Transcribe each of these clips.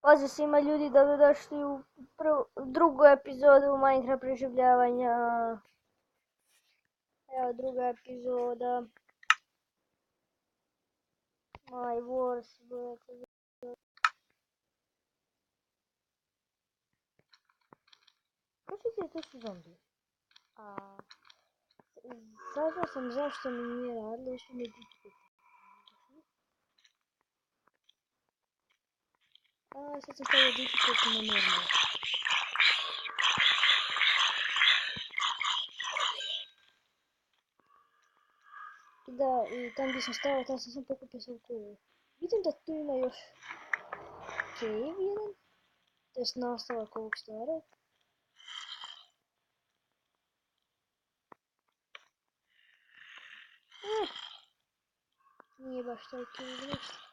Pozdrav svima ljudi, dobrodošli u drugu epizodu Minecraft preživljavanja. Evo druga epizoda. My Wars. Kažete, to su zombi. Saznao sam zašto mi nije radilo, što mi je difficult. Sad sam stavio difficult na normal. Da, i tam gdje sam stao, tam sam pokupio sam kovu. Vidim da tu ima još cave jedan, to jest nastavak ovog starog. Nije baš toliko ništa.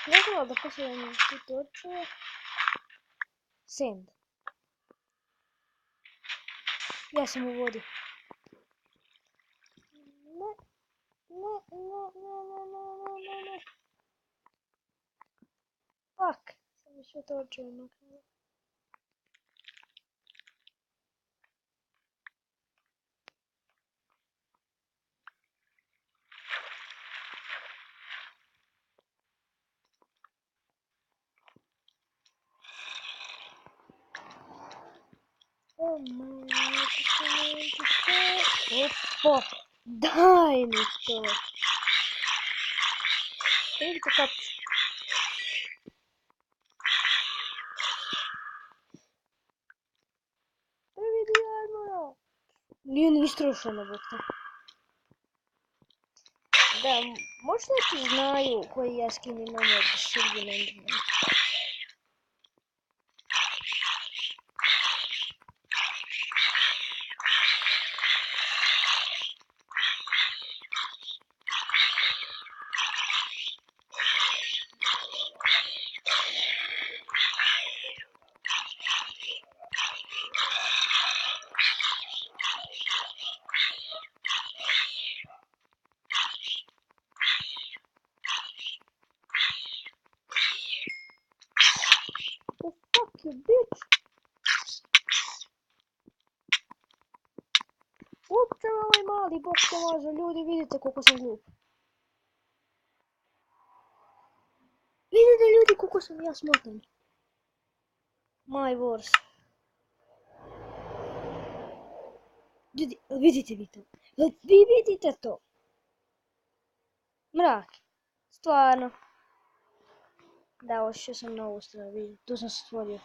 Ne znam da posljedam tu točuje. Sand. Ja sam u vodi. Ne. Fuck. Sam mi sve točuje maknuo. Oh my god. Opa. Daj mi to. Vidite kapcu. Vidi armora. Nije ni istrošeno, bokta. Da, možda neki znaju koji ja skin imam od Sylvan Enderman. Fuck you, bitch! Uopće ovaj mali bok se može, ljudi, vidite koliko sam glup. Vidite ljudi koliko sam ja smotan. My Wars. Ljudi, vidite vi to? Vi vidite to? Mrak. Stvarno. Da, ošao sam na ovu stranu, vidite, tu sam se stvorio.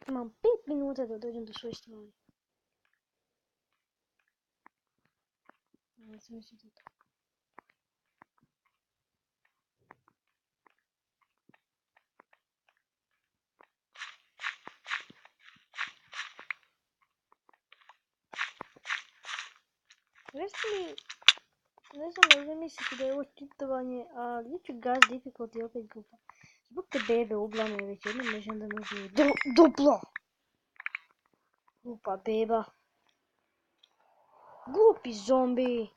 Imam 5 minuta da dođem do svoje stvari. Ja sam mislio da to. Recite mi, ne znam da li mislite da je ovo čitovanje, ali ja ću gas difficulty opet glupa. Zbog te bebe ublane već jednom nežem da me živi. Duplo! Glupa beba. Glupi zombi.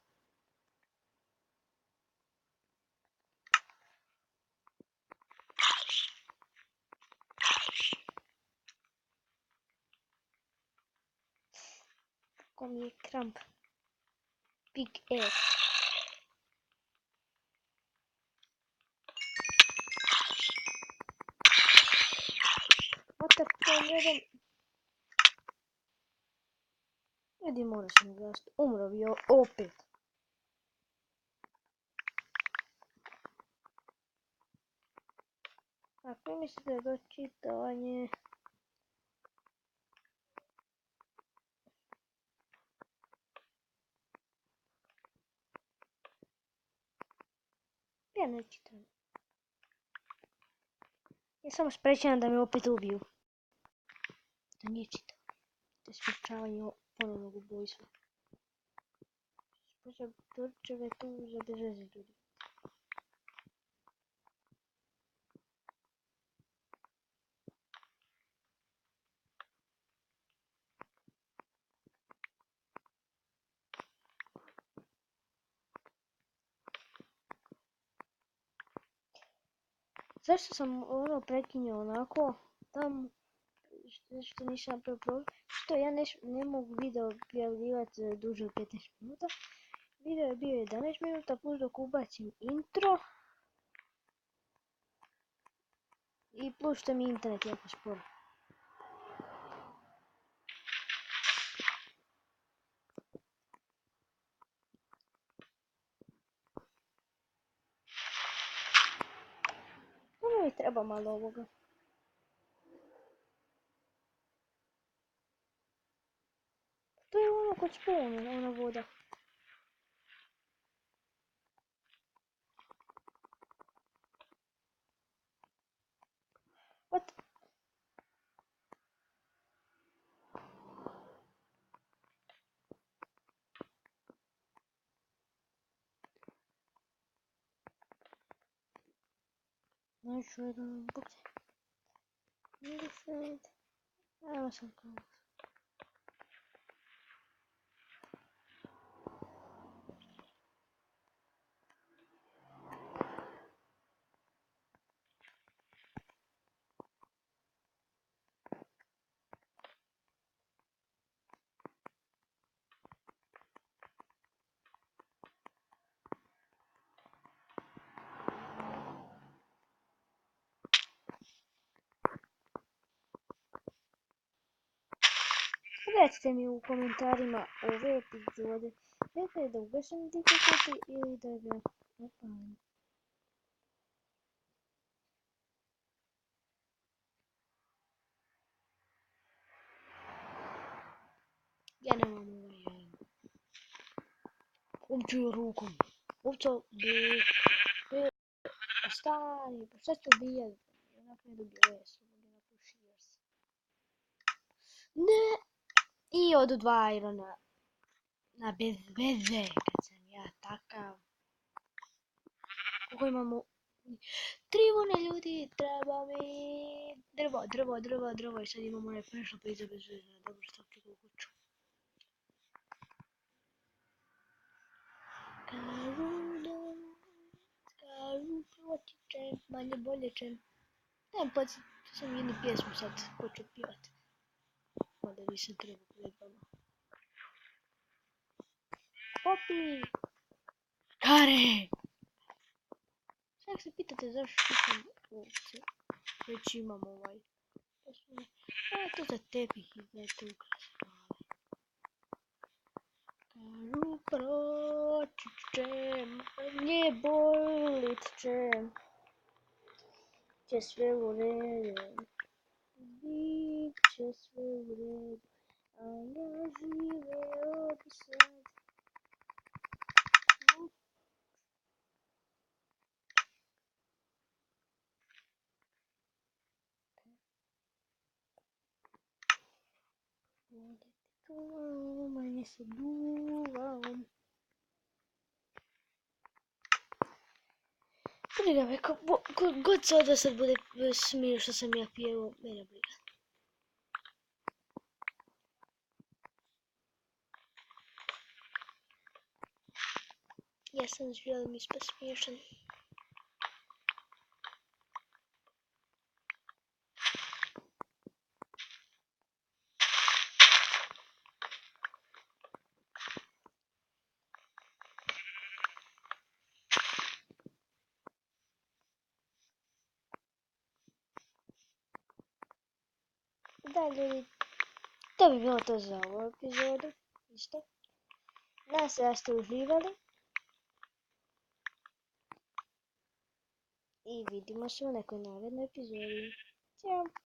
Ko mi je kramp. Big ass. What the fuck, jedan... Ljudi, mora se mi glasiti. Umro bi opet. Ako mislite da čitanje... Ja ne čitam. Ja samo sprečavam da me opet ubiju. To nije čitanje. To je sprečavanje ponovnog ubojstva. Sprečavam Turčeve tu za bez veze ljudi. Zašto sam ono prekinio onako? Tam što nisam napravio problem. Što ja ne mogu video objavljivati duže od 15 minuta. Video je bio 11 minuta plus dok ubacim intro. I plus što mi internet jako sporo. Ono mi treba malo ovoga. To je ono kod spavna, ona voda. What? Znači, jedan bukte. Indifferent. Evo sam kao. Recite mi u komentarima ove epizode. Recite da ugasim difficulty ili da ga napalim. Ja nemam ovaj... Ovdje rukom. Ovdje bi... Stani, pa šta ste ubijali? Onako ne dobio jesu. Ne! I odu dva irona. Na bez veze, kad sam ja takav. Koliko imamo... Trivone ljudi, treba mi... Drvo. I sad imamo onaj prešlo pa iza bez veze. Dobro, što ću u kuću. Kažu, potičem, manje bolje čem. Dajem podsjet, sam jednu pjesmu sad počeo pjevat. Mada nisam trebao pred vama. Popi! Kare! Sad se pitate zašto pitam ovce. Već imam ovaj. A to za tepih izgledajte ukrasno. Kažu proći ćem, ne bolit ćem. Će sve u redu. Bit će sve u redu. A ja živeo bi sad. Manje se duvam. Briga me, god se da sad bude smio što sam ja pjevao, mene briga. Ja sam želim ispast smiješan. da, ljudi, to bi bilo to za ovu epizodu. Isto. Nadam se da ste uživali. I vidimo se u nekoj narednoj epizodi. Ćao!